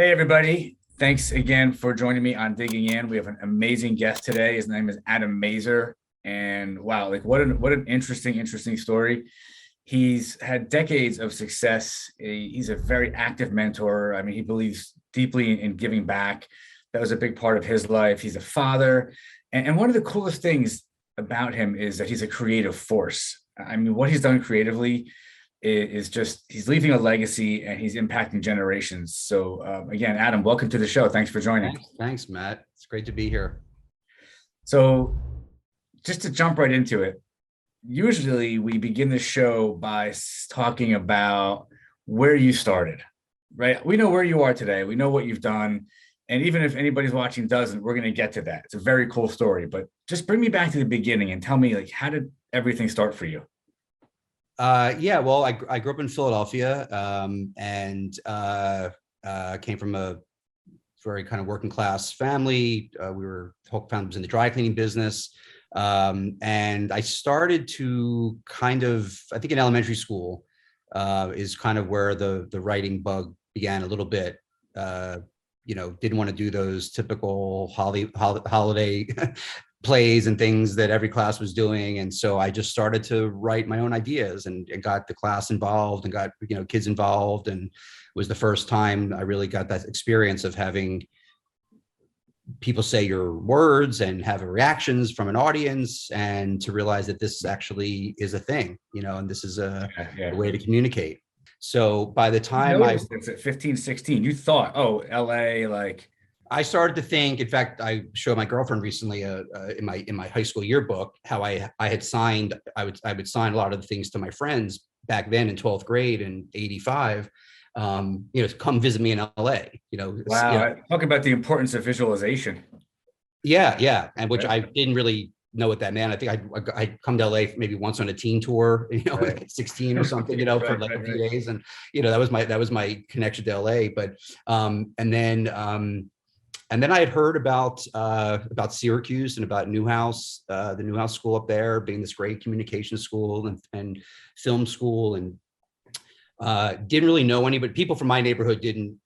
Hey, everybody. Thanks again for joining me on Digging In. We have an amazing guest today. His name is Adam Mazer. And wow, like what an interesting story. He's had decades of success. He's a very active mentor. I mean, he believes deeply in giving back. That was a big part of his life. He's a father. And one of the coolest things about him is that he's a creative force. I mean, what he's done creatively is just he's leaving a legacy and he's impacting generations. So again, Adam, welcome to the show. Thanks for joining. Thanks, Matt. It's great to be here. So just to jump right into it, usually we begin the show by talking about where you started, right? We know where you are today. We know what you've done. And even if anybody's watching doesn't, we're going to get to that. It's a very cool story, but just bring me back to the beginning and tell me, like, how did everything start for you? Well, I grew up in Philadelphia and came from a very kind of working class family. Whole family was in the dry cleaning business. And I started to I think in elementary school is kind of where the writing bug began a little bit. Didn't want to do those typical holiday plays and things that every class was doing. And so I just started to write my own ideas and got the class involved and got, kids involved. And it was the first time I really got that experience of having people say your words and have reactions from an audience, and to realize that this actually is a thing, and this is a way to communicate. So by the time I was at 15, 16, you thought, oh, LA, like. I started to think, in fact, I showed my girlfriend recently in my high school yearbook how I had signed, I would sign a lot of the things to my friends back then in 12th grade in 85, come visit me in LA, Wow. Talk about the importance of visualization. Yeah. And which I didn't really know what that meant. I think I'd come to LA maybe once on a teen tour, at 16 or something, for like a few days. And, that was my connection to LA. But, and then I had heard about Syracuse and about Newhouse, the Newhouse School up there being this great communication school and film school, and didn't really know anybody. People from my neighborhood didn't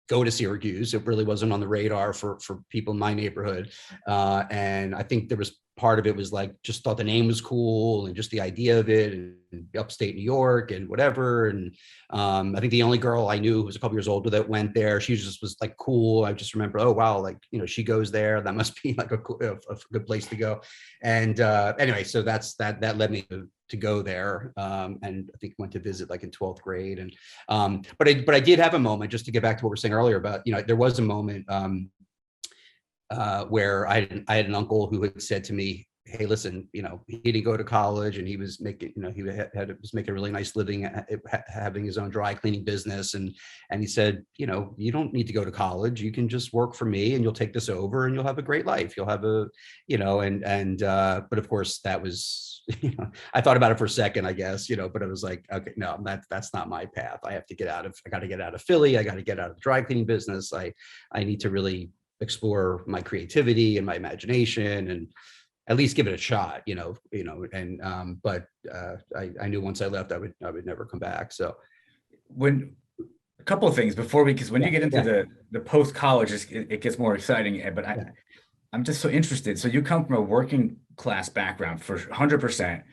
go to Syracuse. It really wasn't on the radar for people in my neighborhood. And I think there was part of it was like, just thought the name was cool and just the idea of it, and upstate New York and whatever. And I think the only girl I knew who was a couple years older that went there, she just was like cool. I just remember, oh, wow, like, she goes there. That must be like a good place to go. And anyway, so that led me to go there. And I think went to visit like in 12th grade. And but I did have a moment, just to get back to what we were saying earlier about, there was a moment where I had an uncle who had said to me, hey, listen, he didn't go to college, and he was making, he was making a really nice living, having his own dry cleaning business. And he said, you don't need to go to college. You can just work for me and you'll take this over and you'll have a great life. You'll have but of course that was, I thought about it for a second, I guess, but it was like, okay, no, that's not my path. I got to get out of Philly. I got to get out of the dry cleaning business. I need to really explore my creativity and my imagination and at least give it a shot, but I knew once I left, I would never come back. So a couple of things before because when you get into the post-college, it gets more exciting, but I'm just so interested. So you come from a working class background for 100%.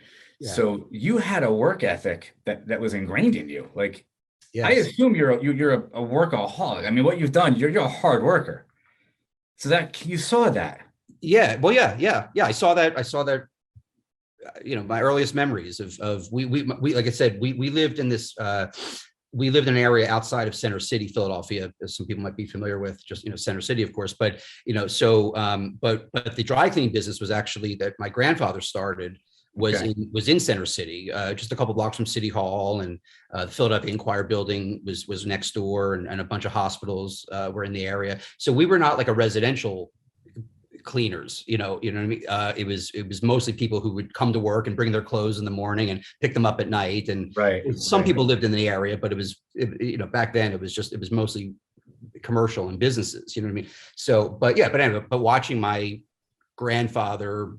Yeah. So you had a work ethic that was ingrained in you. Like, yes. I assume you're a workaholic. I mean, what you've done, you're a hard worker. So that you saw that. Yeah. Well, yeah. I saw that. My earliest memories of we like I said, we lived in this. We lived in an area outside of Center City, Philadelphia, as some people might be familiar with. Just Center City, of course. But but the dry cleaning business was actually that my grandfather started. Was in Center City, just a couple blocks from City Hall, and the Philadelphia Inquirer building was next door, and a bunch of hospitals were in the area. So we were not like a residential cleaners, you know what I mean? It was mostly people who would come to work and bring their clothes in the morning and pick them up at night. And some people lived in the area, but it was back then it was mostly commercial and businesses, you know what I mean? So, but anyway, watching my grandfather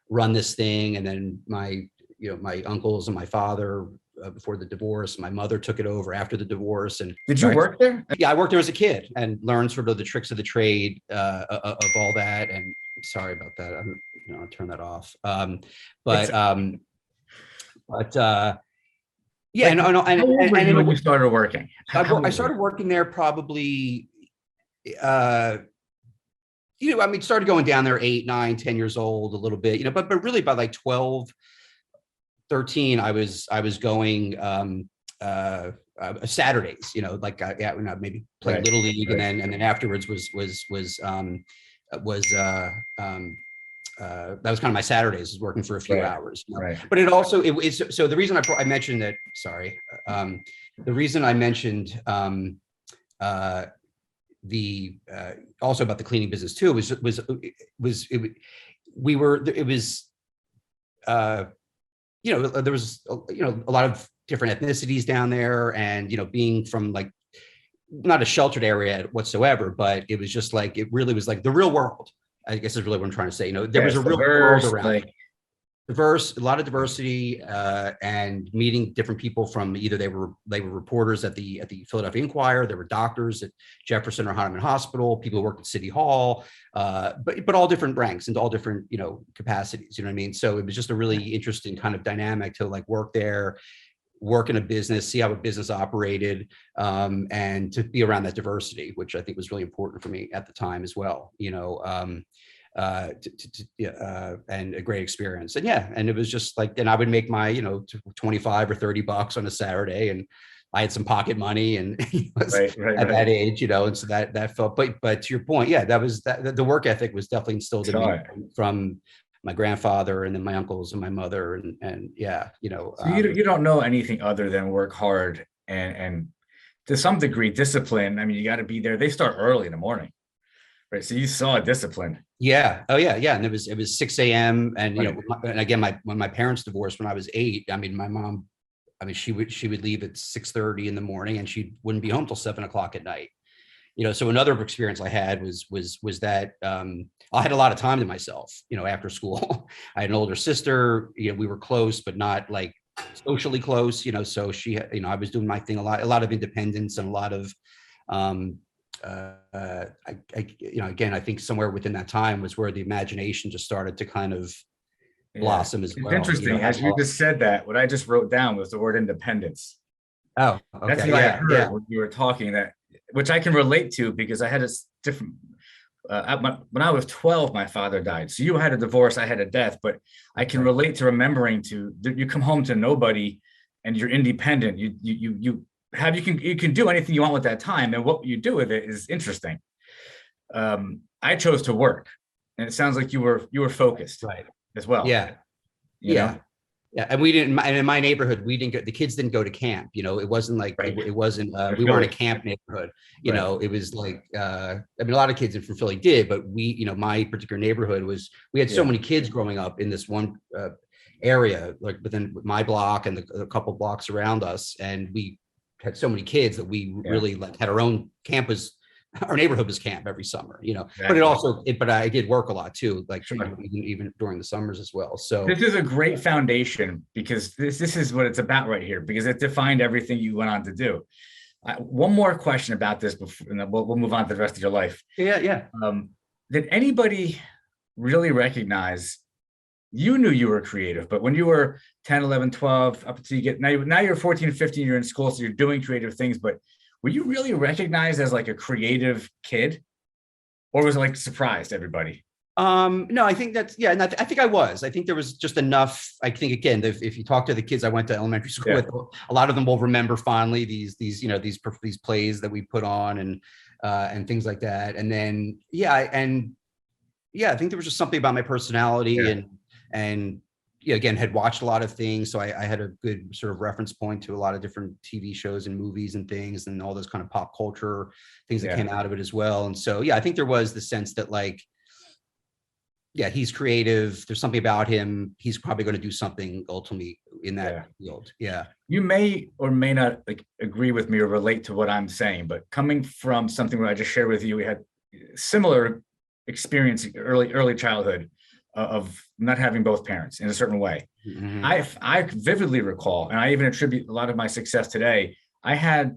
run this thing, and then my uncles and my father before the divorce. My mother took it over after the divorce. And did you work there? Yeah, I worked there as a kid and learned sort of the tricks of the trade of all that. And sorry about that. I'll turn that off. Yeah, like, no, and when you started working, I started working there probably, started going down there 8, 9, 10 years old, a little bit, but really by like 12, 13, I was going Saturdays, maybe play Little League, and then afterwards that was kind of my Saturdays, was working for a few hours. But it also, so the reason I mentioned that, the reason I mentioned also about the cleaning business too was a lot of different ethnicities down there, and being from like not a sheltered area whatsoever, but it was just like, it really was like the real world, I guess is really what I'm trying to say. There was a real world around, diverse, a lot of diversity, and meeting different people from either they were reporters at the Philadelphia Inquirer, there were doctors at Jefferson or Hahnemann Hospital, people who worked at City Hall, but all different ranks and all different capacities. You know what I mean? So it was just a really interesting kind of dynamic to like work there, work in a business, see how a business operated, and to be around that diversity, which I think was really important for me at the time as well. And a great experience. And it was just like, then I would make my, $25 or $30 on a Saturday, and I had some pocket money, and at that age, and so that felt, but to your point, that was the work ethic was definitely instilled in me from my grandfather, and then my uncles and my mother, and So you don't know anything other than work hard and to some degree discipline. I mean, you got to be there. They start early in the morning. Right. So you saw discipline. Yeah. Oh yeah. Yeah. And it was 6 a.m. And, and again, when my parents divorced when I was 8, I mean, my mom, she would leave at 6:30 in the morning, and she wouldn't be home till 7 o'clock at night. So another experience I had was that I had a lot of time to myself, after school. I had an older sister, we were close, but not like socially close, so she, I was doing my thing a lot of independence, and a lot of, again, I think somewhere within that time was where the imagination just started to kind of blossom as well. It's interesting. As you just said that, what I just wrote down was the word independence. Oh, okay. That's what I heard when you were talking, that, which I can relate to, because I had a different, when I was 12, my father died. So you had a divorce, I had a death, but I can relate to remembering you come home to nobody, and you're independent. You can do anything you want with that time, and what you do with it is interesting. I chose to work, and it sounds like you were focused as well. Yeah, and we didn't. And in my neighborhood, the kids didn't go to camp. It wasn't like it wasn't. We weren't a camp neighborhood. It was like. A lot of kids from Philly did, but my particular neighborhood we had so many kids growing up in this one area, like within my block and a couple blocks around us, and we had so many kids that we really had our own campus. Our neighborhood was camp every summer, Exactly. But I did work a lot too, like even during the summers as well. So this is a great foundation, because this is what it's about right here, because it defined everything you went on to do. One more question about this before, and then we'll move on to the rest of your life. Yeah. Did anybody really recognize you knew you were creative, but when you were 10, 11, 12, up until you get now you're 14, 15, you're in school, so you're doing creative things, but were you really recognized as like a creative kid, or was it like surprised everybody? No, I think that's, I think I was. I think there was just enough. I think, again, if you talk to the kids I went to elementary school with, a lot of them will remember fondly these plays that we put on, and things like that. And then, I think there was just something about my personality, and again, had watched a lot of things. So I had a good sort of reference point to a lot of different TV shows and movies and things, and all those kind of pop culture things that came out of it as well. And so, I think there was the sense that like, he's creative. There's something about him. He's probably going to do something ultimately in that field. Yeah. You may or may not agree with me or relate to what I'm saying, but coming from something where I just shared with you, we had similar experience, early childhood. of not having both parents in a certain way. Mhm. I vividly recall, and I even attribute a lot of my success today. I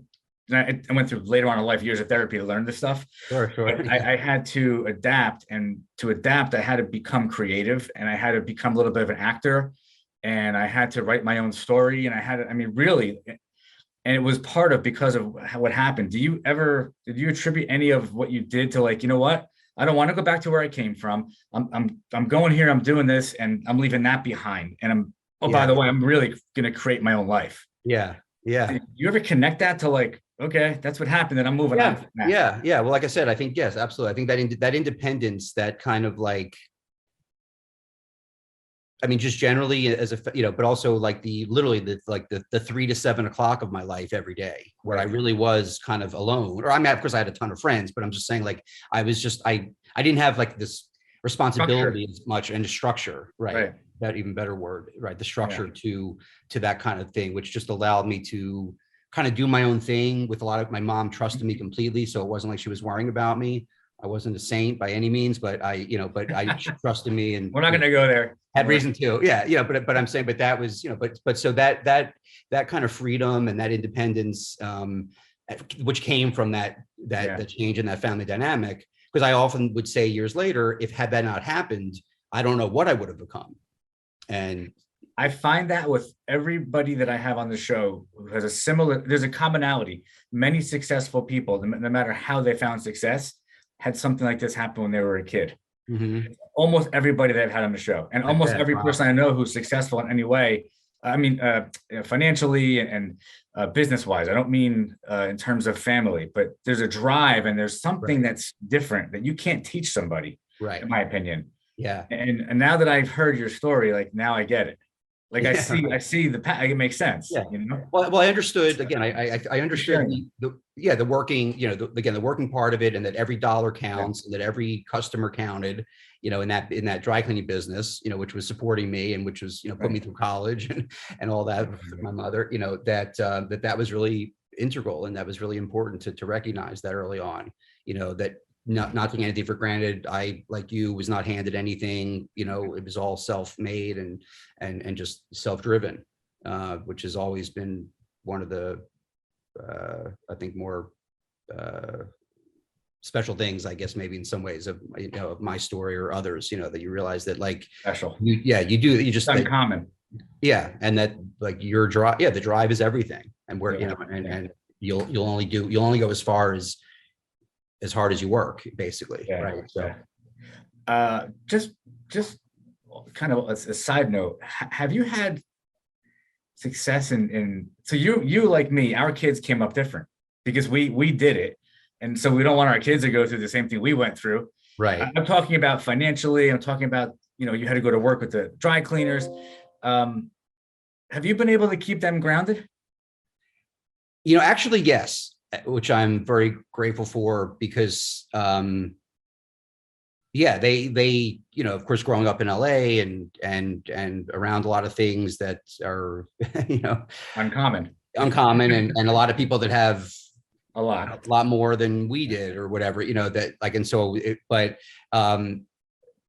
went through later on in life years of therapy to learn this stuff. Sure. But I had to adapt, and to adapt, I had to become creative, and I had to become a little bit of an actor, and I had to write my own story, and I mean, really, and it was part of because of what happened. Did you attribute any of what you did to, like, you know what? I don't want to go back to where I came from. I'm going here. I'm doing this, and I'm leaving that behind. And by the way, I'm really going to create my own life. Yeah. Did you ever connect that to, like, okay, that's what happened, and I'm moving on from that? Yeah. Well, like I said, I think, yes, absolutely. I think that independence, that kind of like, I mean, just generally as a, you know, but also like literally the 3 to 7 o'clock of my life every day, where I really was kind of alone. Or I mean, of course I had a ton of friends, but I'm just saying, like, I didn't have like this responsibility as much, and the structure, right? That even better word, right? The structure to that kind of thing, which just allowed me to kind of do my own thing. With a lot of, my mom trusted me completely, so it wasn't like she was worrying about me. I wasn't a saint by any means, but she trusted me, and we're not going to go there. Had reason to, but I'm saying, but that was, but so that kind of freedom and that independence, which came from that change in that family dynamic. Because I often would say years later, had that not happened, I don't know what I would have become. And I find that with everybody that I have on the show who has there's a commonality. Many successful people, no matter how they found success, had something like this happen when they were a kid. Mm-hmm. Almost everybody that I've had on the show, and almost every person I know who's successful in any way, I mean, financially and business wise. I don't mean in terms of family, but there's a drive, and there's something that's different that you can't teach somebody, right? In my opinion. Yeah. And now that I've heard your story, like, now I get it. Like, I see the path. It makes sense. Yeah. You know? Well, I understood, again, I understood the working, the working part of it, and that every dollar counts, and that every customer counted, in that dry cleaning business, which was supporting me, and which was, put me through college and all that for my mother, that was really integral, and that was really important to recognize that early on, that not taking anything for granted. I, like you, was not handed anything, it was all self-made and just self-driven, which has always been one of the, I think, more special things, I guess, maybe in some ways of, of my story or others, that you realize that, like, special. You just uncommon. And that, like, your drive, the drive is everything. And where, and you'll only go as far as hard as you work, basically. Right. So just kind of a side note, have you had success in so you like me, our kids came up different because we did it, and so we don't want our kids to go through the same thing we went through. Right. I'm talking about financially. I'm talking about, you had to go to work with the dry cleaners. Have you been able to keep them grounded? Actually, yes, which I'm very grateful for, because they of course, growing up in LA and around a lot of things that are uncommon and a lot of people that have a lot more than we did, or whatever, that, like, and so but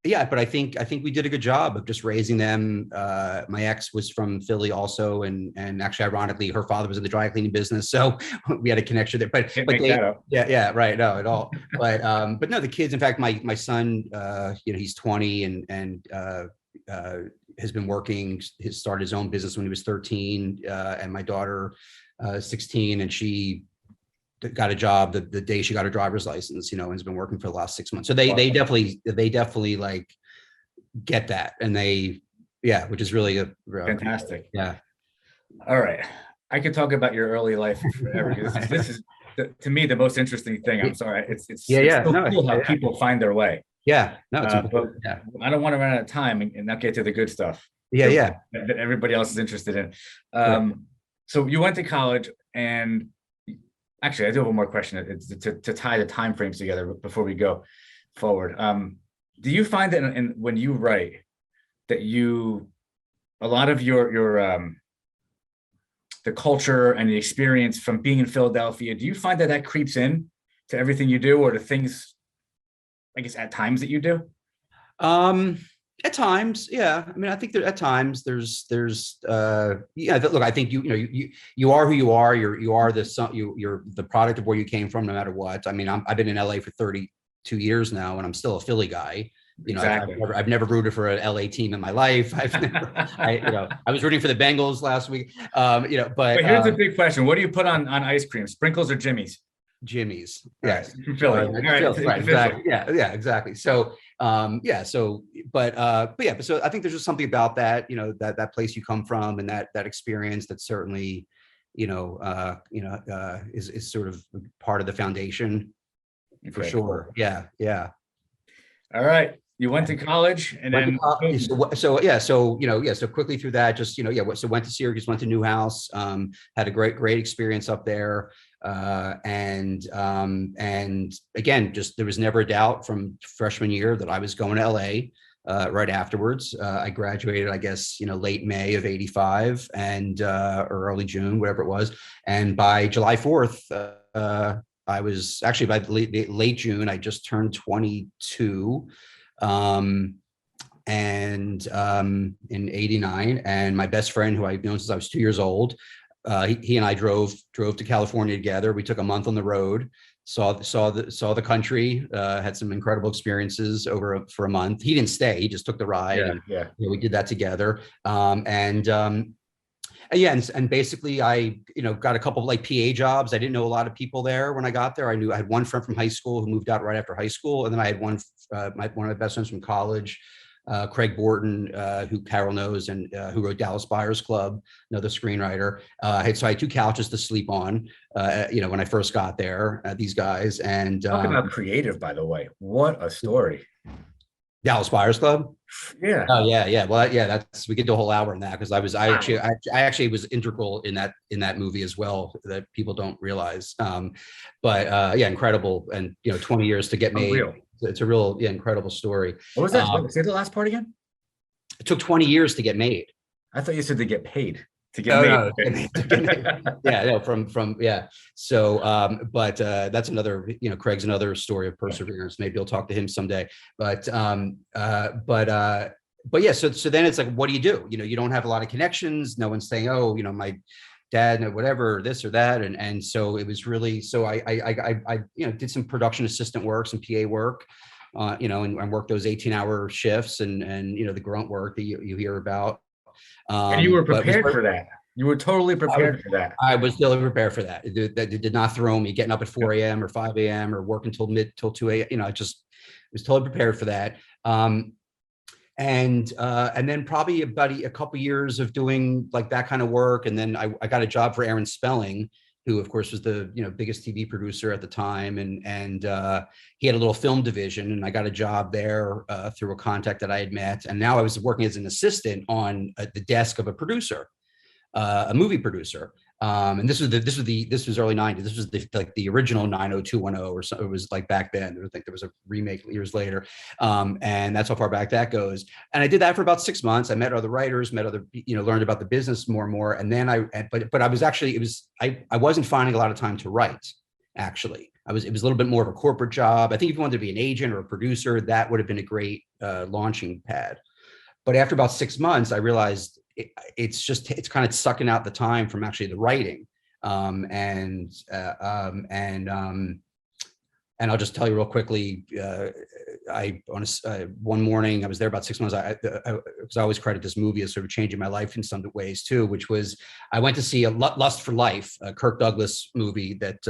I think we did a good job of just raising them. My ex was from Philly also, and actually, ironically, her father was in the dry cleaning business, so we had a connection there. But right, no, at all. But no, the kids. In fact, my son, he's 20 and has been working. He started his own business when he was 13, and my daughter, 16, and she got a job the day she got her driver's license, and has been working for the last 6 months. So they definitely like get that, and which is really fantastic. Yeah. All right, I could talk about your early life forever. This is to me the most interesting thing. I'm sorry, it's so cool how people find their way. Yeah, no, it's but I don't want to run out of time and not get to the good stuff. That everybody else is interested in. So you went to college, and actually, I do have one more question to tie the time frames together before we go forward. Do you find that when you write that a lot of your the culture and the experience from being in Philadelphia, do you find that creeps in to everything you do, or to things, I guess, at times that you do? At times, yeah. I mean, I think that at times yeah. Look, I think you are who you are. You are you're the product of where you came from, no matter what. I mean, I've been in LA for 32 years now, and I'm still a Philly guy. Exactly. I've never rooted for an LA team in my life. I was rooting for the Bengals last week. But here's the big question: what do you put on ice cream? Sprinkles or Jimmy's? Jimmy's. Yes, from Philly. All right, right, exactly. Yeah, exactly. So, but so I think there's just something about that, that place you come from and that experience that certainly, is sort of part of the foundation for sure. Yeah, yeah. All right. You went to college and then so quickly through that, so went to Syracuse, went to Newhouse, had a great experience up there. And again, just there was never a doubt from freshman year that I was going to LA right afterwards. I graduated, I guess, late May of '85 and or early June, whatever it was. And by July 4th, I was actually by late June, I just turned 22. In '89, and my best friend, who I've known since I was 2 years old, he and I drove to California together. We took a month on the road, saw the country, had some incredible experiences for a month. He didn't stay; he just took the ride. Yeah. We did that together. And basically I, got a couple of like PA jobs. I didn't know a lot of people there when I got there. I had one friend from high school who moved out right after high school. And then I had one of my best friends from college, Craig Borton, who Carol knows, and who wrote Dallas Buyers Club, another screenwriter. So I had two couches to sleep on, when I first got there, these guys. And talk about creative, by the way. What a story. Dallas Buyers Club. Yeah. Oh yeah. Well, yeah, we could do a whole hour on that because I actually was integral in that movie as well, that people don't realize. Incredible. And 20 years to get made. Unreal. It's a real incredible story. What was that? Say the last part again. It took 20 years to get made. I thought you said to get paid. To get made. So, that's another, Craig's another story of perseverance. Maybe you'll talk to him someday. But yeah. So then it's like, what do? You don't have a lot of connections. No one's saying, oh, my dad, whatever, this or that. And so it was really, so I did some production assistant work, some PA work, and worked those 18-hour shifts and the grunt work that you hear about. And you were prepared for that. You were totally prepared for that. I was totally prepared for that. It did not throw me getting up at 4 a.m. or 5 a.m. or working till 2 a.m. I just was totally prepared for that. And then probably about a couple of years of doing like that kind of work. And then I got a job for Aaron Spelling, who of course was the biggest TV producer at the time, and he had a little film division, and I got a job there through a contact that I had met, and now I was working as an assistant on the desk of a producer, a movie producer, and this was early '90s. This was the original 90210 or so. It was like back then. I think there was a remake years later, and that's how far back that goes. And I did that for about 6 months. I met other writers, learned about the business more and more. And then but I was actually I wasn't finding a lot of time to write. Actually, it was a little bit more of a corporate job. I think if you wanted to be an agent or a producer, that would have been a great launching pad. But after about 6 months, I realized it's kind of sucking out the time from actually the writing. And I'll just tell you real quickly, one morning I was there about 6 months. Because I always credit this movie as sort of changing my life in some ways too, which was I went to see a Lust for Life, a Kirk Douglas movie that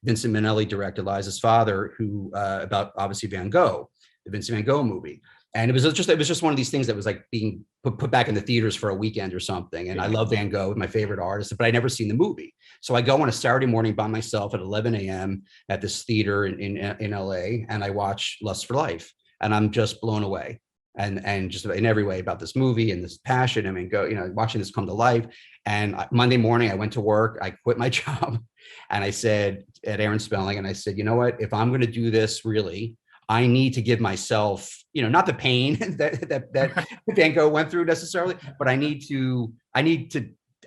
Vincent Minnelli directed, Liza's father, who about obviously Van Gogh, the Vincent Van Gogh movie. And it was just one of these things that was like being put back in the theaters for a weekend or something. And I love Van Gogh, my favorite artist, but I'd never seen the movie. So I go on a Saturday morning by myself at 11 a.m. at this theater in LA, and I watch Lust for Life, and I'm just blown away, and just in every way about this movie and this passion. I mean, watching this come to life. And Monday morning, I went to work. I quit my job, and I said at Aaron Spelling, and I said, you know what? If I'm going to do this, really, I need to give myself, not the pain that Van Gogh went through necessarily, but I need to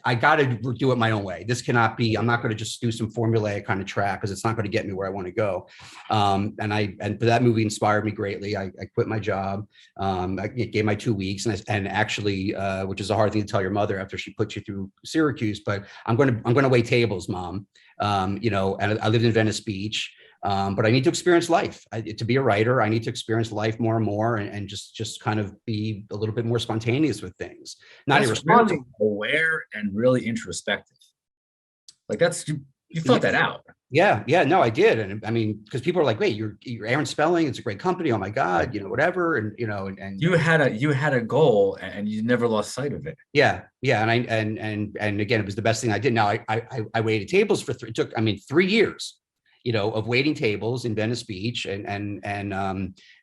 I got to do it my own way. This cannot be, I'm not going to just do some formulaic kind of track because it's not going to get me where I want to go. And that movie inspired me greatly. I quit my job. I gave my 2 weeks and actually, which is a hard thing to tell your mother after she puts you through Syracuse, but I'm going to wait tables, Mom. And I lived in Venice Beach. But I need to experience life. To be a writer, I need to experience life more and more, and just kind of be a little bit more spontaneous with things. Not irresponsible, really aware and really introspective. Like you thought that out. Yeah, no, I did, and I mean, because people are like, "Wait, you're Aaron Spelling? It's a great company. Oh my God, whatever." And and you had a goal, and you never lost sight of it. Yeah, and again, it was the best thing I did. Now I waited tables for 3 years. Of waiting tables in Venice Beach and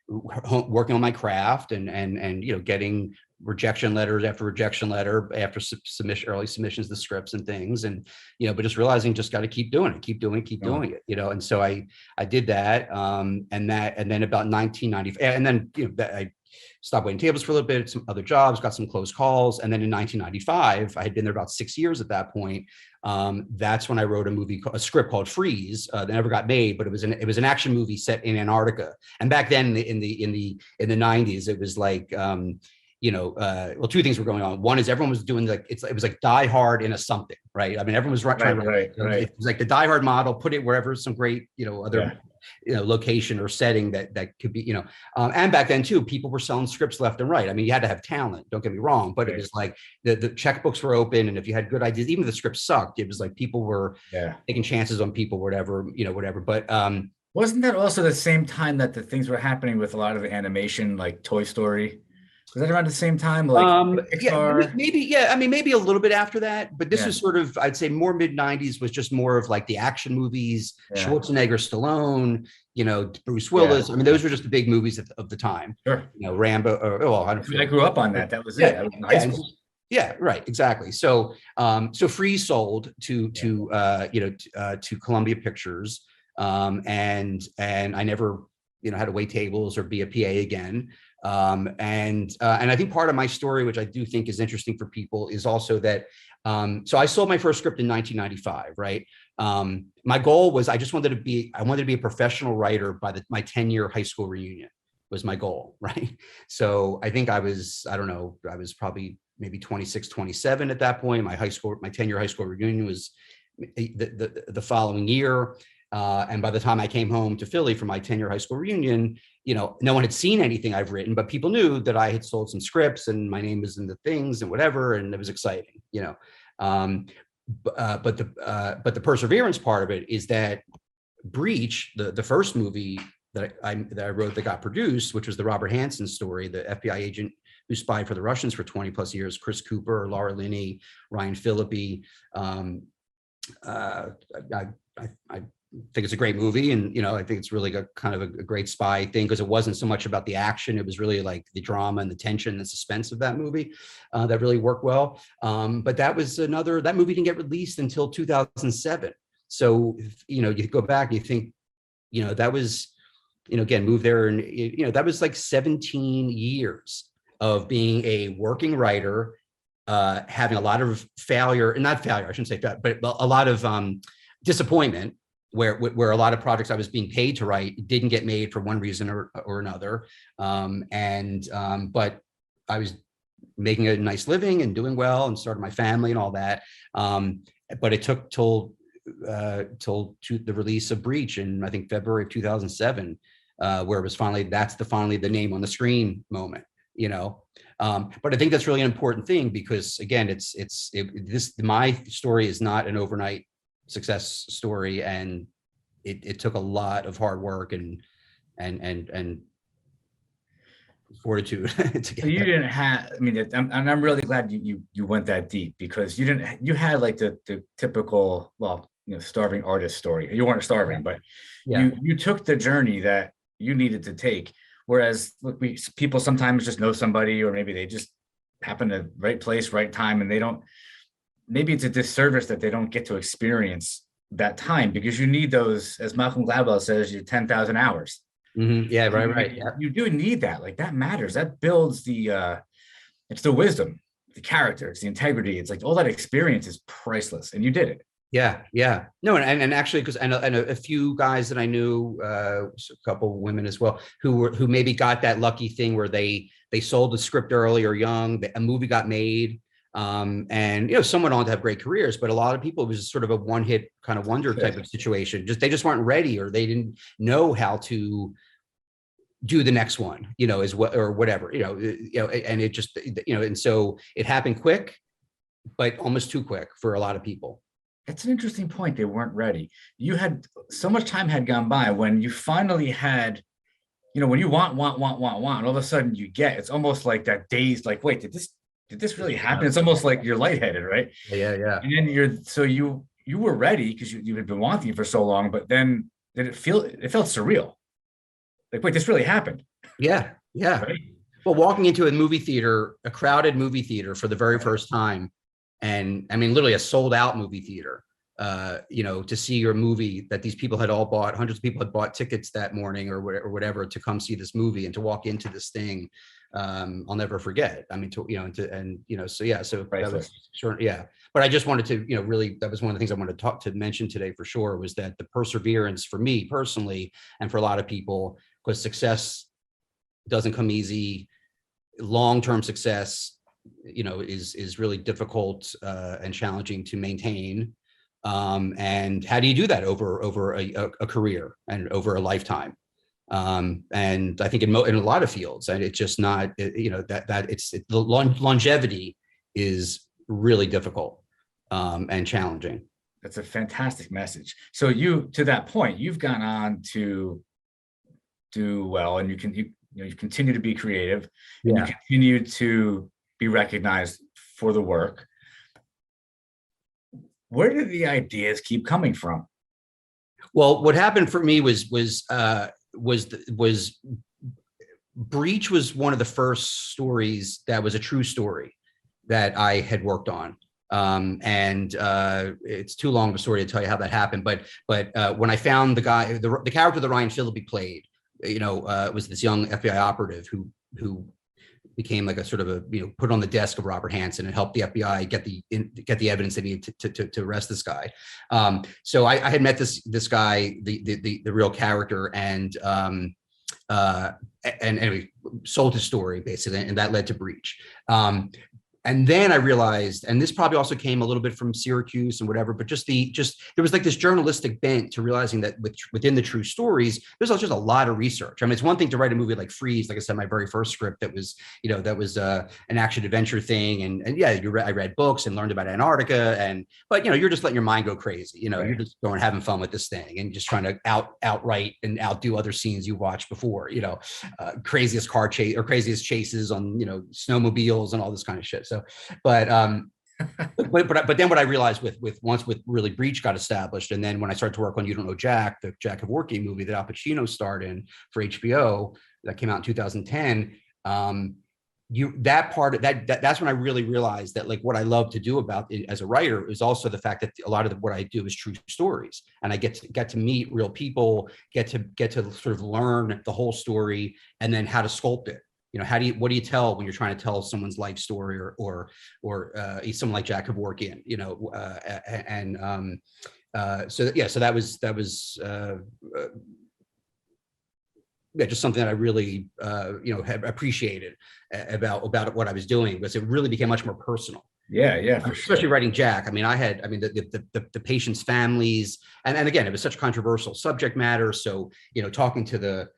working on my craft and getting rejection letters after rejection letter after early submissions, the scripts and things. And, but just realizing just got to keep doing it, And so I did that. And then about 1990, and then, I stopped waiting tables for a little bit, some other jobs, got some close calls. And then in 1995, I had been there about 6 years at that point. That's when I wrote a script called Freeze that never got made, but it was an action movie set in Antarctica. And back then in the 90s, it was like, two things were going on. One is everyone was doing it was like Die Hard in a something, right? I mean, everyone was trying to, right. It was like the Die Hard model, put it wherever some great, other, location or setting that could be, and back then too, people were selling scripts left and right. I mean, you had to have talent, don't get me wrong, but It was like the checkbooks were open. And if you had good ideas, even if the script sucked, it was like people were taking chances on people, whatever. But, wasn't that also the same time that the things were happening with a lot of the animation, like Toy Story? Was that around the same time? Maybe a little bit after that, but this was sort of, I'd say more mid 90s was just more of like the action movies, Schwarzenegger, Stallone, Bruce Willis. I mean, those were just the big movies of the time. Sure. Rambo. I grew up on that. That was it. I was in high school. Yeah, right, exactly. So, Freeze sold to Columbia Pictures, and I never, had to wait tables or be a PA again. And I think part of my story, which I do think is interesting for people, is also that, so I sold my first script in 1995, right? My goal was, I wanted to be a professional writer by my 10-year high school reunion was my goal, right? So I think I was probably maybe 26, 27 at that point. My 10-year high school reunion was the following year. And by the time I came home to Philly for my 10-year high school reunion, no one had seen anything I've written, but people knew that I had sold some scripts and my name was in the things and whatever, and it was exciting, But the perseverance part of it is that Breach, the first movie that I wrote that got produced, which was the Robert Hanssen story, the FBI agent who spied for the Russians for 20 plus years, Chris Cooper, Laura Linney, Ryan Phillippe. I think it's a great movie, and I think it's really kind of a great spy thing, because it wasn't so much about the action, it was really like the drama and the tension and the suspense of that movie that really worked well. But that movie didn't get released until 2007. So you go back and you think, that was, again, moved there, and that was like 17 years of being a working writer, having a lot of failure, and not failure, I shouldn't say that, but a lot of disappointment, where a lot of projects I was being paid to write didn't get made for one reason or another. But I was making a nice living and doing well and started my family and all that. But it took till the release of Breach in, I think, February of 2007, where it was finally the name on the screen moment, But I think that's really an important thing, because again, my story is not an overnight success story, and it took a lot of hard work and fortitude to get you didn't have, I'm really glad you went that deep, because you had like the typical, starving artist story. You weren't starving, but you took the journey that you needed to take. Whereas people sometimes just know somebody, or maybe they just happen to right place, right time, and maybe it's a disservice that they don't get to experience that time, because you need those, as Malcolm Gladwell says, your 10,000 hours. Mm-hmm. Yeah, right. Yeah. You do need that. Like, that matters. That builds it's the wisdom. the characters, the integrity. It's like all that experience is priceless, and you did it. Yeah. No, and actually, because I know a few guys that I knew, a couple women as well, who maybe got that lucky thing where they sold the script early or young, a movie got made, and some went on to have great careers, but a lot of people, it was sort of a one-hit kind of wonder type of situation. They just weren't ready, or they didn't know how to do the next one, as well, or whatever, and it just, and so it happened quick, but almost too quick for a lot of people. It's an interesting point. They weren't ready. You had so much time had gone by when you finally had, when you want, all of a sudden you get, it's almost like that dazed, like, wait, did this really happen? It's almost like you're lightheaded, right? Yeah. And then you were ready because you had been wanting it for so long, but then it felt surreal. Like, wait, this really happened. Yeah. Right? Well, walking into a crowded movie theater for the very first time, and I mean, literally a sold out movie theater, to see your movie that these people had all bought, hundreds of people had bought tickets that morning or whatever to come see this movie, and to walk into this thing, I'll never forget. I mean, so that was sure. Yeah. But I just wanted to, really, that was one of the things I wanted to mention today for sure, was that the perseverance for me personally, and for a lot of people, because success doesn't come easy. Long-term success, is really difficult and challenging to maintain. And how do you do that over a career and over a lifetime? And I think in a lot of fields, and it's just not, the longevity is really difficult and challenging. That's a fantastic message. So to that point, you've gone on to do well, and you continue to be creative, and you continue to be recognized for the work. Where did the ideas keep coming from? Well, what happened for me was Breach was one of the first stories that was a true story that I had worked on. And it's too long of a story to tell you how that happened. But when I found the guy, the character that Ryan Phillippe played, was this young FBI operative who became like a sort of a, put on the desk of Robert Hanssen and helped the FBI get the evidence they needed to arrest this guy. So I had met this guy, the real character, and anyway, sold his story basically, and that led to Breach. And then I realized, and this probably also came a little bit from Syracuse and whatever, but just there was like this journalistic bent to realizing that within the true stories, there's just a lot of research. I mean, it's one thing to write a movie like Freeze, like I said, my very first script that was an action adventure thing. And yeah, I read books and learned about Antarctica, but you're just letting your mind go crazy. Right. You're just going having fun with this thing and just trying to outright and outdo other scenes you watched before, craziest car chase or craziest chases on, snowmobiles and all this kind of shit. So, but then what I realized once really Breach got established, and then when I started to work on You Don't Know Jack, the Jack Kevorkian movie that Al Pacino starred in for HBO that came out in 2010, that's when I really realized that, like, what I love to do about it as a writer is also the fact that a lot of what I do is true stories, and I get to meet real people, get to sort of learn the whole story, and then how to sculpt it. What do you tell when you're trying to tell someone's life story or someone like Jack Kevorkian, so that was just something that I really have appreciated about what I was doing, because it really became much more personal. Yeah, for especially sure. Writing Jack. The patients' families, and again, it was such a controversial subject matter. So talking to the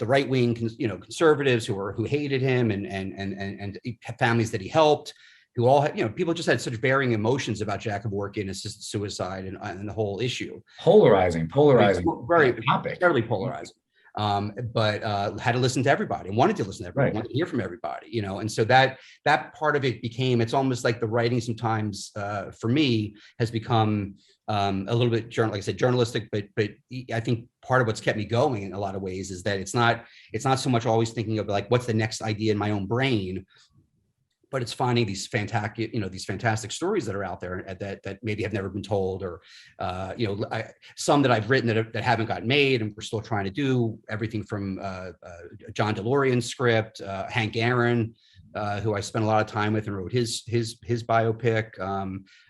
right wing, conservatives who hated him, and families that he helped, who all had, people just had such varying emotions about Jack Kevorkian, assisted suicide, and the whole issue. Polarizing, very topic, fairly polarizing. But had to listen to everybody, and wanted to listen to everybody, right. Wanted to hear from everybody, and so that part of it became, it's almost like the writing sometimes for me has become a little bit like I said, journalistic, but I think part of what's kept me going in a lot of ways is that it's not so much always thinking of like what's the next idea in my own brain, but it's finding these fantastic stories that are out there that maybe have never been told, or some that I've written that haven't gotten made, and we're still trying to do everything from John DeLorean's script, Hank Aaron, who I spent a lot of time with and wrote his biopic.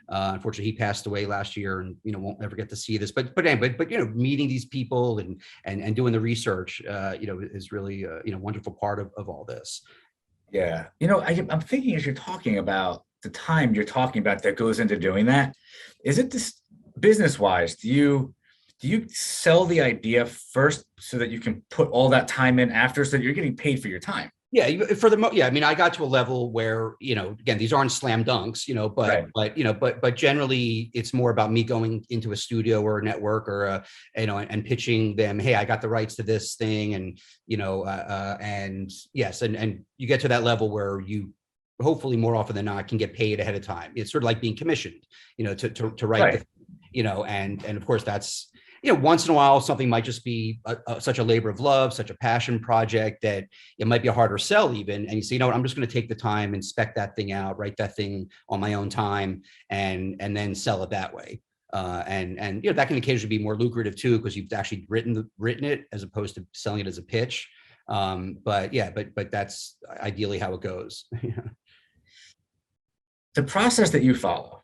Unfortunately, he passed away last year, and won't ever get to see this. But anyway, but meeting these people and doing the research, is really a wonderful part of all this. Yeah, I'm thinking as you're talking about the time you're talking about that goes into doing that, is it this business wise? Do you sell the idea first so that you can put all that time in after, so that you're getting paid for your time? Yeah, I mean, I got to a level where, again, these aren't slam dunks, but Right. but generally it's more about me going into a studio or a network or and pitching them, hey, I got the rights to this thing, and and yes, and you get to that level where you hopefully more often than not can get paid ahead of time. It's sort of like being commissioned, to write, Right. and of course that's. Once in a while, something might just be such a labor of love, such a passion project that it might be a harder sell even. And you say, what, I'm just going to take the time and spec that thing out, write that thing on my own time, and then sell it that way. And that can occasionally be more lucrative too, because you've actually written it as opposed to selling it as a pitch. But that's ideally how it goes. The process that you follow,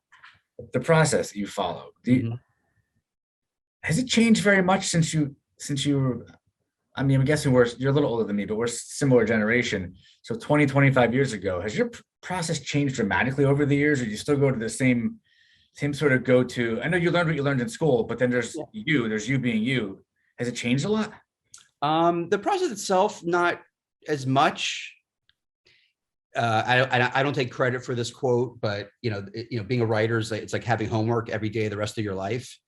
has it changed very much since you were, I mean, I'm guessing you're a little older than me, but we're similar generation. So 20, 25 years ago, has your process changed dramatically over the years, or do you still go to the same sort of go to? I know you learned what you learned in school, but then there's you being you. Has it changed a lot? The process itself, not as much. I don't take credit for this quote, but being a writer is it's like having homework every day the rest of your life.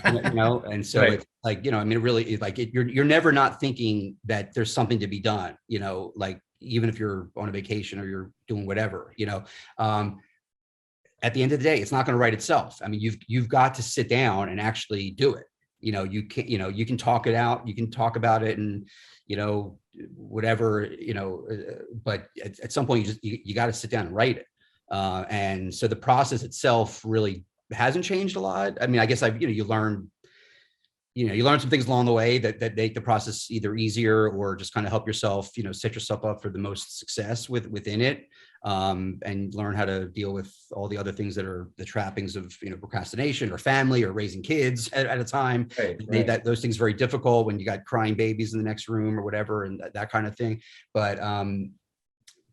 And so Right. it's like, I mean, it really is like you're never not thinking that there's something to be done, like even if you're on a vacation or you're doing whatever, at the end of the day, it's not going to write itself. I mean, you've got to sit down and actually do it. You can talk it out, you can talk about it and, whatever, but at some point you got to sit down and write it. And so the process itself really hasn't changed a lot. I mean, I guess you learn some things along the way that make the process either easier or just kind of help yourself, set yourself up for the most success within it, and learn how to deal with all the other things that are the trappings of, procrastination or family or raising kids at a time. Right. Those things very difficult when you got crying babies in the next room or whatever, and that kind of thing. But at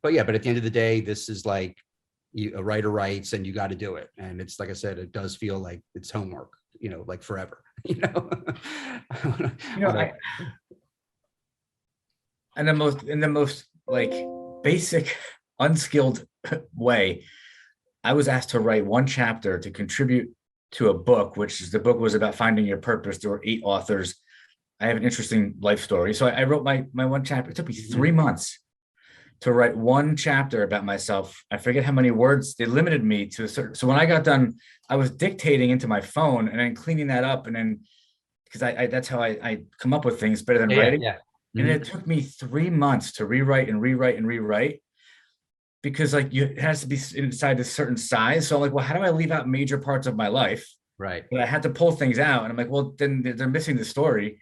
the end of the day, this is like, a writer writes and you got to do it. And it's, like I said, it does feel like it's homework, like forever, In the most like basic, unskilled way, I was asked to write one chapter to contribute to a book, the book was about finding your purpose. There were 8 authors. I have an interesting life story. So I wrote my one chapter. It took me 3 months to write one chapter about myself. I forget how many words. They limited me to a certain. So when I got done, I was dictating into my phone and then cleaning that up, and then because I that's how I come up with things better than writing. Yeah. And it took me 3 months to rewrite because it has to be inside a certain size. So I'm like, well, how do I leave out major parts of my life? Right. But I had to pull things out, and I'm like, well, then they're missing the story.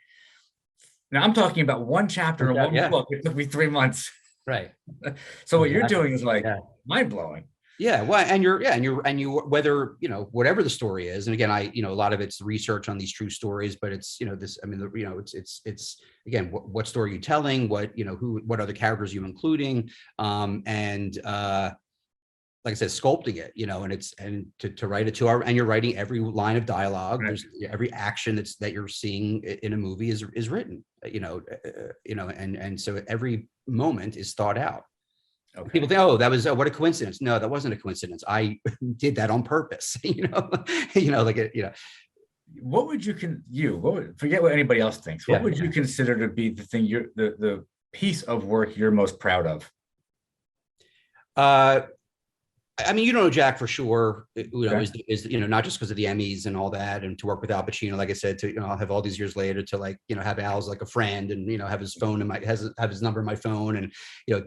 Now I'm talking about one chapter in one book. It took me 3 months. Right. So what you're doing is like mind blowing. Yeah. Well, and you whether, whatever the story is. And again, a lot of it's research on these true stories, but it's, this, I mean, it's again, what story are you telling? What what other characters are you including? And like I said, sculpting it, and to write a 2-hour, and you're writing every line of dialogue. Right. There's every action that you're seeing in a movie is written, and so every moment is thought out. Okay. People think, oh, that was what a coincidence. No, that wasn't a coincidence. I did that on purpose. What would forget what anybody else thinks. What would you consider to be the thing the piece of work you're most proud of? I mean, Jack for sure, is not just because of the Emmys and all that, and to work with Al Pacino, like I said, to, I'll have all these years later to have Al as like a friend, and, have his phone have his number in my phone, and,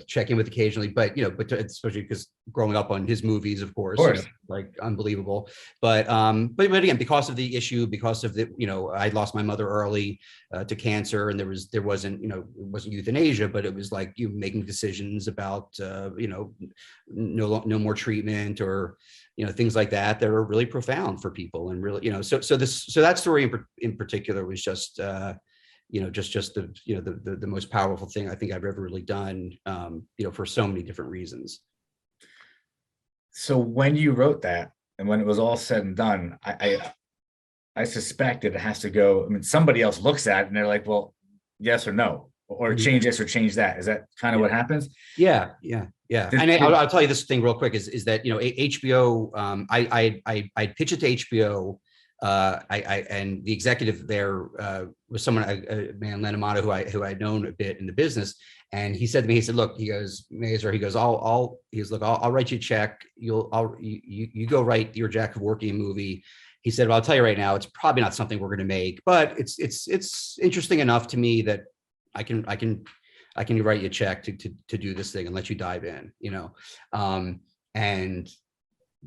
check in with occasionally, but especially because, growing up on his movies, of course, Of course. like unbelievable. But again, because of the issue, because of the, I lost my mother early to cancer, and there wasn't, it wasn't euthanasia, but it was like you making decisions about, no more treatment, or, things like that are really profound for people, and really, so that story in particular was just, just the most powerful thing I think I've ever really done, for so many different reasons. So when you wrote that, and when it was all said and done, I suspect that it has to go. I mean, somebody else looks at it and they're like, well, yes or no, or change this or change that. Is that kind of what happens? Yeah. And I'll tell you this thing real quick is that, HBO, I pitched it to HBO. And the executive there was someone, a man, Len Amato, who I'd known a bit in the business. And he said to me, he said, look, he goes, Mazer, he goes, I'll write you a check. You go write your Jack Kevorkian movie. He said, well, I'll tell you right now, it's probably not something we're going to make, but it's interesting enough to me that I can write you a check to do this thing and let you dive in, and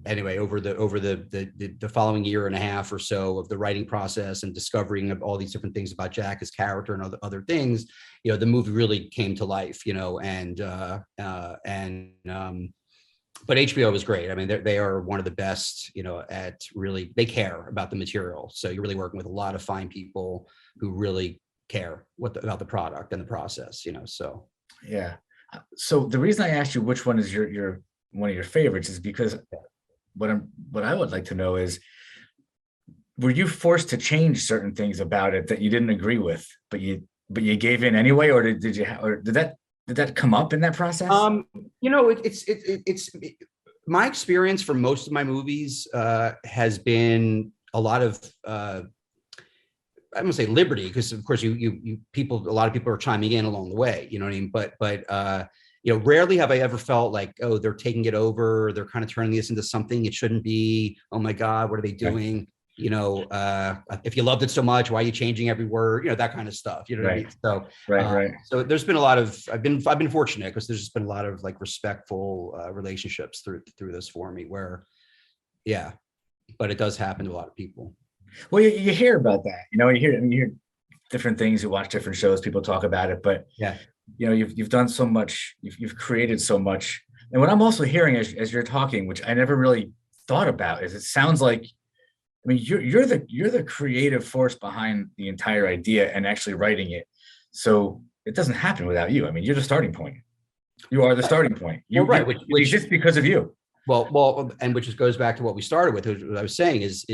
anyway, over the following year and a half or so of the writing process and discovering of all these different things about Jack, his character, and other things, the movie really came to life, but HBO was great. I mean, they are one of the best, at really, they care about the material. So you're really working with a lot of fine people who really care about the product and the process, so. Yeah. So the reason I asked you which one is your one of your favorites is because what I would like to know is, were you forced to change certain things about it that you didn't agree with, but you gave in anyway, or did that come up in that process? It's my experience for most of my movies has been a lot of I don't say liberty, because of course a lot of people are chiming in along the way, you know what I mean? But rarely have I ever felt like, oh, they're taking it over. They're kind of turning this into something it shouldn't be. Oh my God, what are they doing? Right. If you loved it so much, why are you changing every word? That kind of stuff. You know what I mean? So, right. So there's been a lot of, I've been fortunate because there's just been a lot of like respectful relationships through this for me where, yeah, but it does happen to a lot of people. Well, you hear about that, you hear different things, you watch different shows, people talk about it, but yeah, you've done so much, you've created so much. And what I'm also hearing as you're talking, which I never really thought about, is it sounds like, I mean, you're the creative force behind the entire idea and actually writing it. So it doesn't happen without you. I mean, you're the starting point. You are the starting point. Right. Which exists because of you. Well, and which goes back to what we started with. What I was saying is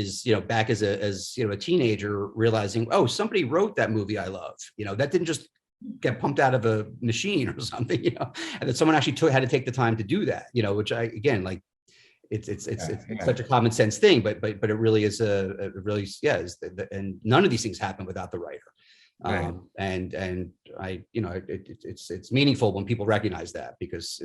back as a teenager, realizing, oh, somebody wrote that movie I love. That didn't just get pumped out of a machine or something. And that someone actually had to take the time to do that. Which I again like. It's such a common sense thing, but it really is and none of these things happen without the writer. Right. And I, it's meaningful when people recognize that, because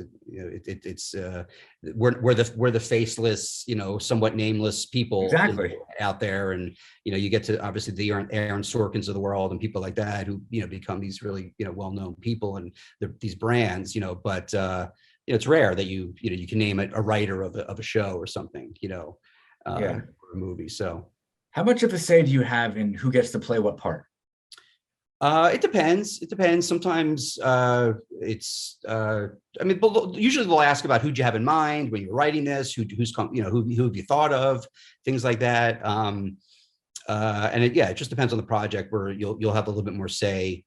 we're the faceless, somewhat nameless people exactly out there, and you get to obviously the Aaron Sorkins of the world and people like that who become these really well-known people and these brands, but it's rare that you can name a writer of a show or something, or a movie. So, how much of a say do you have in who gets to play what part? It depends. Sometimes usually they'll ask about who'd you have in mind when you're writing this, who have you thought of, things like that. And it just depends on the project where you'll have a little bit more say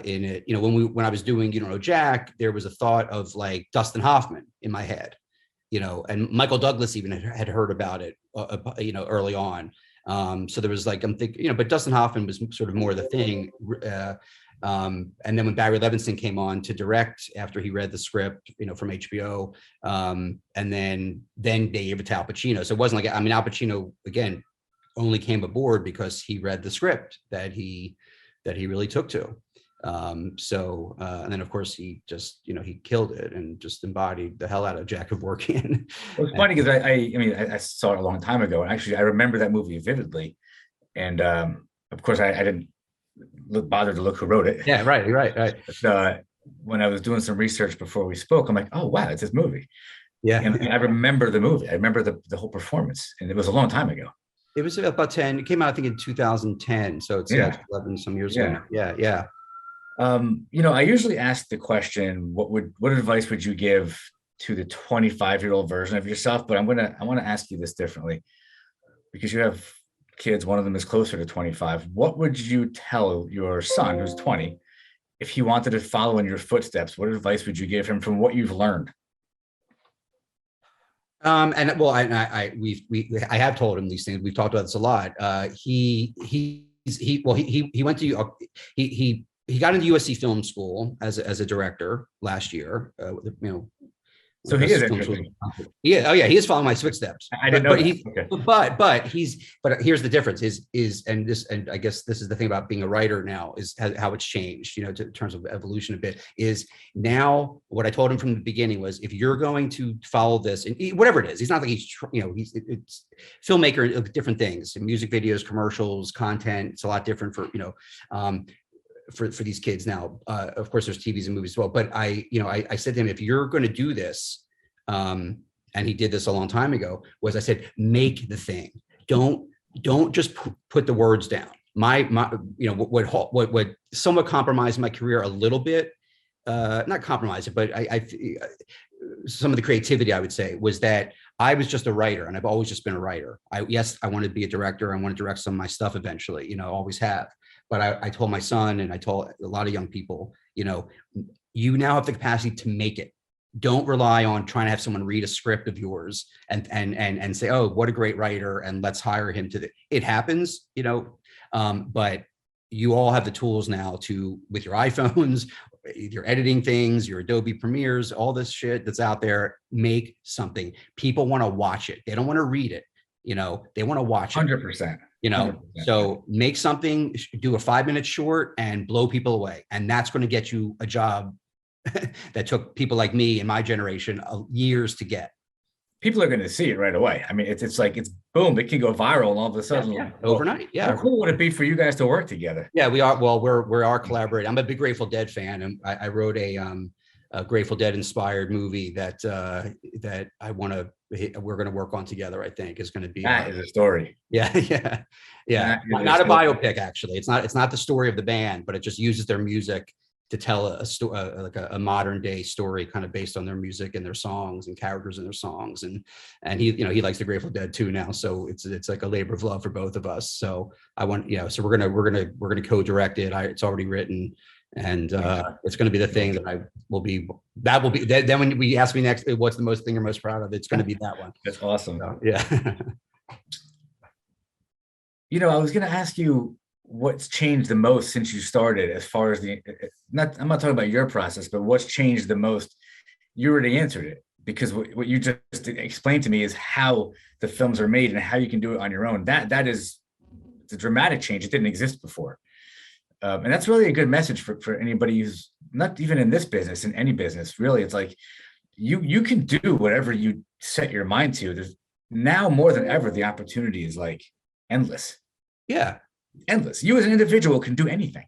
in it. When I was doing Jack, there was a thought of like Dustin Hoffman in my head, and Michael Douglas even had heard about it, early on. So there was like, I'm thinking, but Dustin Hoffman was sort of more the thing. And then when Barry Levinson came on to direct after he read the script, from HBO, and then they gave it to Al Pacino. So it wasn't like, Al Pacino again only came aboard because he read the script that he really took to. And then of course he just, he killed it and just embodied the hell out of Jack Kevorkian. Well, it's funny because I saw it a long time ago, and actually I remember that movie vividly. And of course I didn't bother to look who wrote it. Yeah, right. But, when I was doing some research before we spoke, I'm like, oh wow, it's this movie. Yeah. And I remember the movie. I remember the whole performance, and it was a long time ago. It was about 10. It came out, I think, in 2010. So it's Yeah. 11 some years ago Yeah. now. Yeah. Yeah. I usually ask the question, what advice would you give to the 25-year-old version of yourself? But I want to ask you this differently, because you have kids, one of them is closer to 25. What would you tell your son who's 20 if he wanted to follow in your footsteps? What advice would you give him from what you've learned? And well, I have told him these things. We've talked about this a lot. He went to he got into USC Film School as a director last year. So he is interesting. Yeah. Oh yeah. He is following my footsteps. I didn't know. But here's the difference and I guess this is the thing about being a writer now is how it's changed, in terms of evolution a bit, is now what I told him from the beginning was, if you're going to follow this and whatever it is, he's not like it's filmmaker of different things, music videos, commercials, content. It's a lot different for these kids now. Of course, there's TVs and movies as well. But I said to him, if you're going to do this, and he did this a long time ago, was I said, make the thing. Don't just put the words down. What somewhat compromised my career a little bit, not compromise it, but I some of the creativity, I would say, was that I was just a writer, and I've always just been a writer. I want to be a director. I want to direct some of my stuff eventually, always have. But I told my son, and I told a lot of young people, you now have the capacity to make it. Don't rely on trying to have someone read a script of yours and say, oh, what a great writer, and let's hire him it happens, but you all have the tools now with your iPhones, your editing things, your Adobe Premieres, all this shit that's out there, make something. People want to watch it. They don't want to read it. They want to watch it. 100%. 100%. So make something, do a 5-minute short and blow people away. And that's going to get you a job that took people like me in my generation years to get. People are going to see it right away. I mean, it's like, it's boom, it can go viral all of a sudden. Yeah. Overnight. Yeah. How cool would it be for you guys to work together? Yeah, we are. Well, we are collaborating. I'm a big Grateful Dead fan, and I wrote a Grateful Dead inspired movie that we're going to work on together. I think is going to be that is a story. Yeah. Not a biopic, actually. It's not the story of the band, but it just uses their music to tell a story, like a modern day story, kind of based on their music and their songs and characters in their songs. And he likes the Grateful Dead too now, so it's like a labor of love for both of us. So so we're gonna co-direct it. It's already written. And it's going to be the thing that will be. Then when we ask me next, what's the thing you're most proud of? It's going to be that one. That's awesome. So, yeah. I was going to ask you what's changed the most since you started, as far as I'm not talking about your process, but what's changed the most. You already answered it, because what you just explained to me is how the films are made and how you can do it on your own. That is the dramatic change. It didn't exist before. And that's really a good message for anybody who's not even in this business, in any business, really. It's like, you can do whatever you set your mind to. There's now more than ever, the opportunity is like endless. Yeah. Endless. You as an individual can do anything.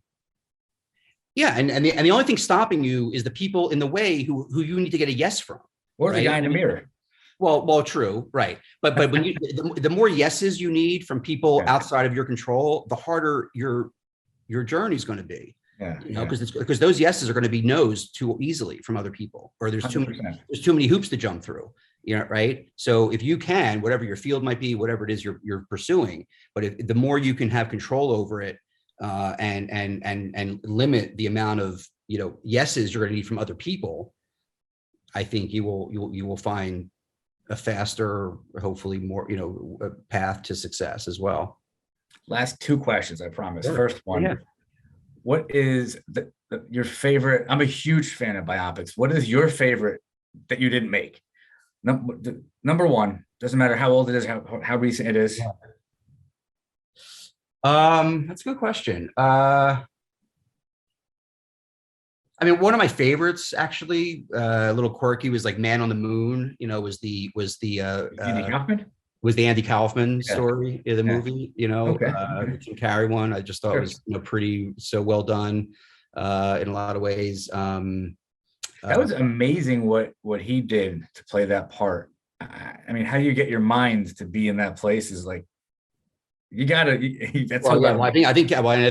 Yeah. And the only thing stopping you is the people in the way who you need to get a yes from. Or the guy in the mirror. Well, true. Right. But when the more yeses you need from people outside of your control, the harder your journey is going to be. Because those yeses are going to be no's too easily from other people, or there's too many hoops to jump through. Right. So if you can, whatever your field might be, whatever it is you're pursuing, but the more you can have control over it, and limit the amount of yeses you're going to need from other people, I think you will find a faster, hopefully more a path to success as well. Last 2 questions, I promise. Sure. First one, what is your favorite? I'm a huge fan of biopics. What is your favorite that you didn't make? Number one, doesn't matter how old it is, how recent it is. That's a good question. I mean, one of my favorites, actually, a little quirky, was like Man on the Moon. Was the Andy Kaufman? Was the Andy Kaufman story in the movie? Jim Carrey one. I just thought was pretty so well done in a lot of ways. That was amazing what he did to play that part. I mean, how do you get your mind to be in that place is like, you gotta, that's Well, yeah, what well, I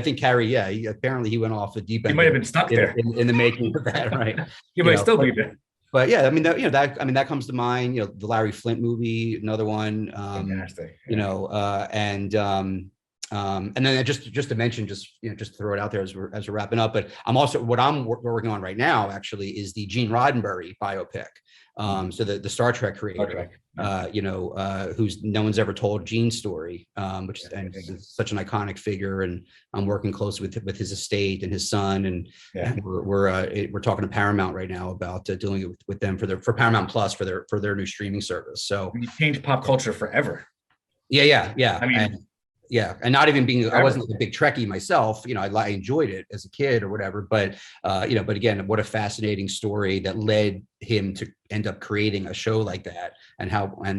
think Carrie, yeah, apparently he went off the deep he end might have been stuck there. in the making of that, right? He might still be there. But yeah, I mean, that comes to mind, the Larry Flint movie, another one, Fantastic. and then just to mention, just to throw it out there as we're wrapping up, but what I'm working on right now actually is the Gene Roddenberry biopic. So the Star Trek creator, who's no one's ever told Gene's story, which is such an iconic figure, and I'm working closely with his estate and his son, and we're talking to Paramount right now about doing it with them for Paramount Plus for their new streaming service. So you changed pop culture forever. Yeah. I mean, and not even being, I wasn't a big Trekkie myself, I enjoyed it as a kid or whatever, but again, what a fascinating story that led him to end up creating a show like that, and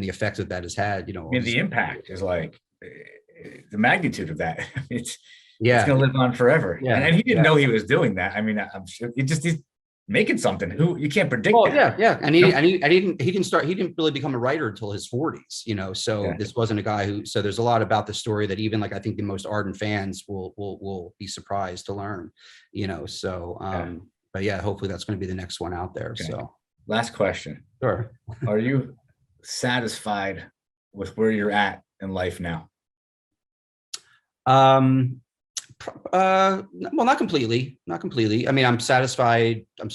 the effects that has had, I mean, the impact is like the magnitude of that. It's going to live on forever. Yeah. And he didn't know he was doing that. I mean, I'm sure he's making something you can't predict. And he didn't really become a writer until his 40s, so this wasn't a guy so there's a lot about the story that even I think the most ardent fans will be surprised to learn, but yeah, hopefully that's going to be the next one out there. Okay. So last question. Sure. Are you satisfied with where you're at in life now? Well, not completely. I mean, I'm satisfied. I'm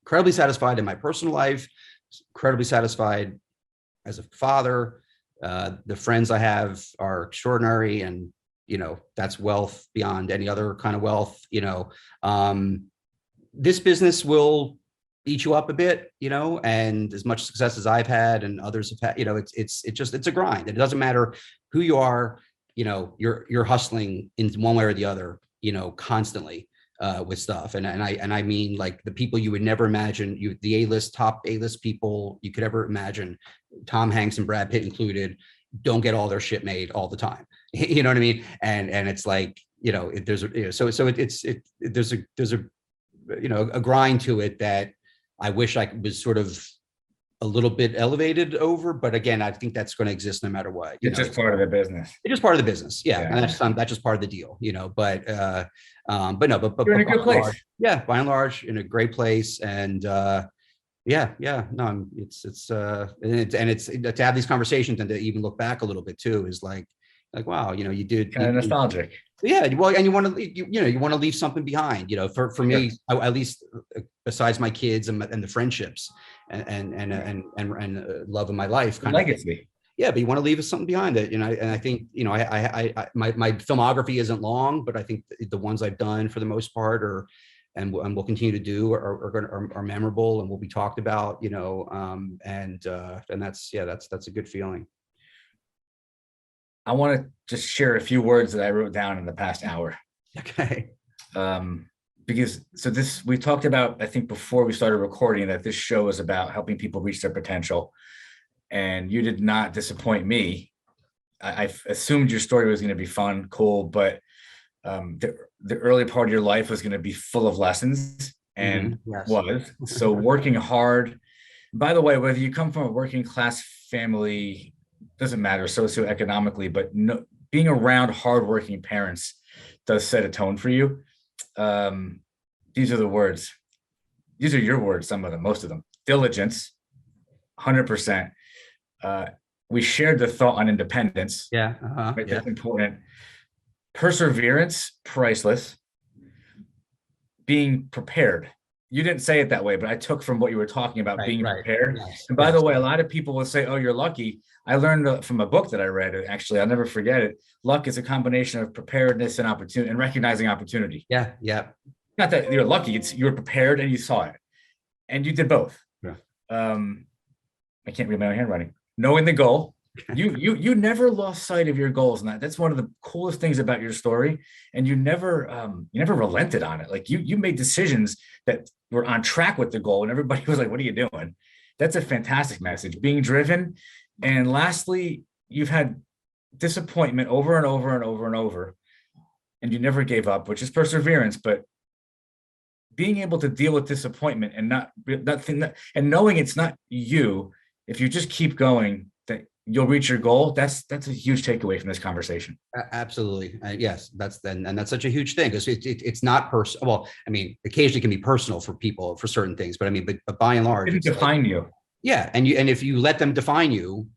incredibly satisfied in my personal life, incredibly satisfied as a father. The friends I have are extraordinary, and that's wealth beyond any other kind of wealth. This business will eat you up a bit, and as much success as I've had and others have had, it's a grind. It doesn't matter who you are. You're hustling in one way or the other, constantly with stuff. And I mean, like, the people you would never imagine, the top A-list people you could ever imagine, Tom Hanks and Brad Pitt included, don't get all their shit made all the time. You know what I mean? And it's like, there's a grind to it that I wish I was sort of a little bit elevated over, but again, I think that's going to exist no matter what. It's just part of the business. It's just part of the business, yeah. And that's just part of the deal, But you're in a good place. By and large, in a great place, and it's to have these conversations and to even look back a little bit too is like wow, you did kind of nostalgic. Yeah, well, and you want to leave something behind. For me, at least besides my kids and the friendships and love of my life, kind legacy. Yeah, but you want to leave us something behind it, And I think my filmography isn't long, but I think the ones I've done for the most part and will continue to do are memorable and will be talked about, and that's a good feeling. I want to just share a few words that I wrote down in the past hour. Okay. Because we talked about, I think before we started recording, that this show is about helping people reach their potential. And you did not disappoint me. I assumed your story was going to be fun, cool, but the early part of your life was going to be full of lessons, and was. So working hard. By the way, whether you come from a working class family, doesn't matter socioeconomically, but being around hardworking parents does set a tone for you. These are the words. These are your words, some of them, most of them. Diligence, 100%. We shared the thought on independence. Yeah. Right? That's important. Perseverance, priceless. Being prepared. You didn't say it that way, but I took from what you were talking about, being prepared. Yes. And by the way, a lot of people will say, oh, you're lucky. I learned from a book that I read, actually, I'll never forget it. Luck is a combination of preparedness and opportunity and recognizing opportunity. Yeah. Not that you're lucky, it's you were prepared and you saw it. And you did both. Yeah. I can't read my own handwriting. Knowing the goal. You never lost sight of your goals, and that's one of the coolest things about your story. And you never relented on it. Like you made decisions that were on track with the goal, and everybody was like, "What are you doing?" That's a fantastic message. Being driven, and lastly, you've had disappointment over and over and over and over, and you never gave up, which is perseverance. But being able to deal with disappointment and not and knowing it's not you, if you just keep going, that you'll reach your goal. That's a huge takeaway from this conversation. Absolutely. Yes, that's such a huge thing, because it's not personal. Well, I mean, occasionally it can be personal for people for certain things, but I mean, but by and large, It didn't define you. Yeah, and if you let them define you,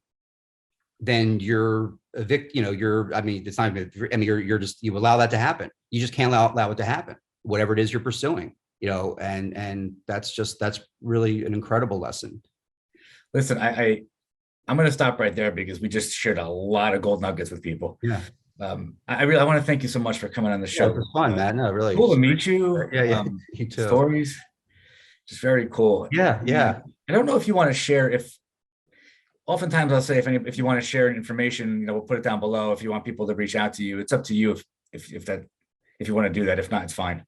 then you're a victim. You know, I mean, it's not even. I mean, you're just, you allow that to happen. You just can't allow it to happen. Whatever it is you're pursuing, you know, and that's really an incredible lesson. Listen, I'm going to stop right there because we just shared a lot of gold nuggets with people. Yeah. I want to thank you so much for coming on the show. Yeah, it was fun, man. No, really. Cool to meet you. Yeah. You too. Stories. Just very cool. Yeah. I don't know if you want to share, oftentimes I'll say, if you want to share information, we'll put it down below. If you want people to reach out to you, it's up to you if you want to do that. If not, it's fine.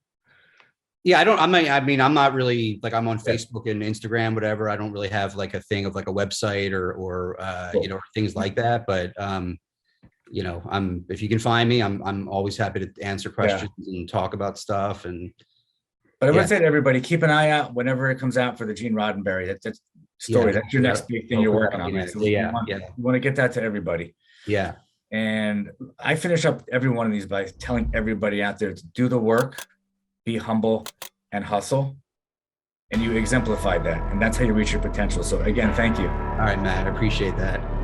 Yeah, I'm not really, like, I'm on Facebook and Instagram, whatever. I don't really have like a thing of like a website or Cool. Things like that. But if you can find me, I'm always happy to answer questions and talk about stuff. But I would say to everybody, keep an eye out whenever it comes out for the Gene Roddenberry. That's story. That's your next big thing you're working on. Right? So you want to get that to everybody. Yeah. And I finish up every one of these by telling everybody out there to do the work, be humble, and hustle. And you exemplified that. And that's how you reach your potential. So again, thank you. All right, Matt, I appreciate that.